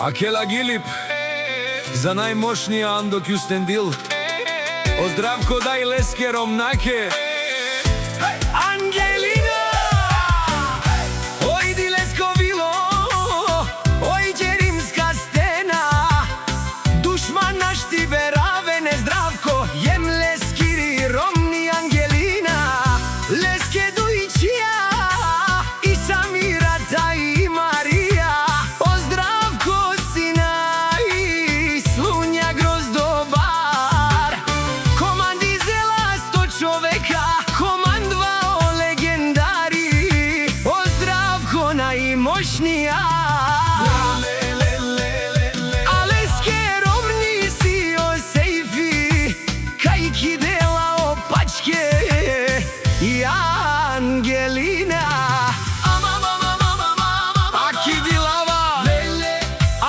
Акела Гилип за најмошниот Андо Кюстендил. Оздравко дај леске ромнаке Ангелина. Ојди лесковило, ојде римска стена. Душман наш ти беравене здравко, jem leskiri romni Angelina. Leske Duičija i Samirata i Marija. Ozdravko sina i Slunja Grozdobar. Komandizela 100 čoveka, komandovao legendari. Ozdravko najmoćnija. Angelina, aki dilava,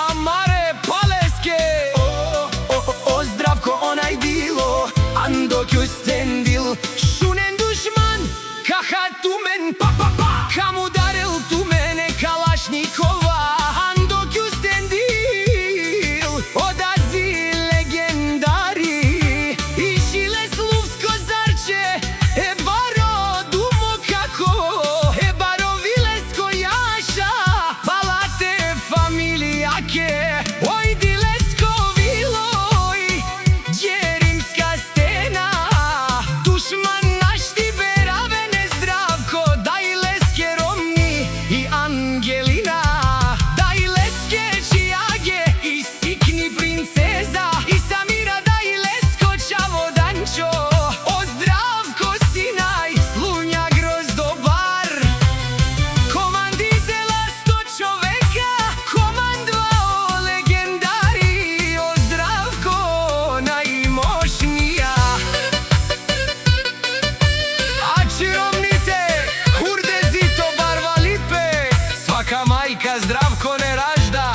amare paleske. Ozdravko onaj dilo, Ando Kюстендил. Šunen dušman, kaha tumen, pa pa pa. Kam udaril tu mene Kalašnikova. Ando Kюстендил, odazi legendari. Išile sluvsko zarče, oјди лесковилој, ѓе римска стена. Душман наш ти беравене здравко, дај леске ромни и Ангелина. Дај леске чијаге и сикни принцеза. И Самира дај леско чаводанчо. Оздравко синај, Слунја Гроздобар. Командизела 100 човека, мајка Здравко не ражда,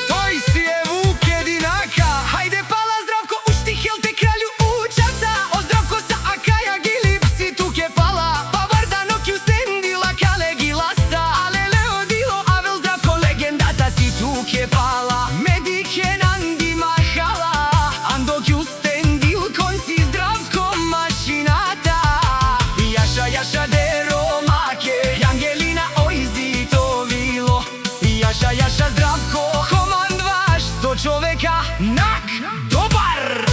тој си е вук единака. Хајде пала Здравко, уштихел те краљу учаца. Оздравко са Акаја Гилип си туке пала. Па Вардано Кюстендил Акале Гиласа. Але Леодило Авел Здравко легендата си туке пала. Медике Нанди махала, Андо Кюстендил кон си Здравко машината. Јаша јаша де ромаке, Ангелина Јаша Здравко, командваш 100 човека, нак, добар!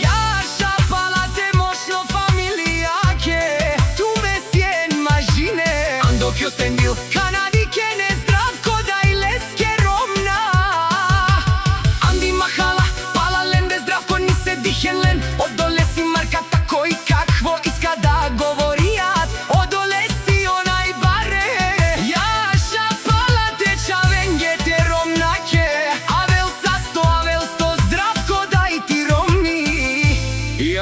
Јаша палате мощно фамилијаке, ту ме сиен мажине. Андо Кюстендил, Канадике не Здравко, дај леске ромна. Анди махала, пала ленде Здравко, ни се дихелен. Одоле си марката кој какво иска да говори.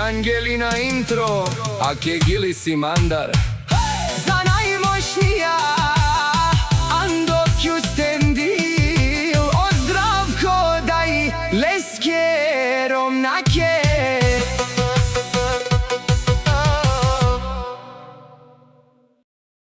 Ангелина интро, аке Гили си мандар. За најмошнија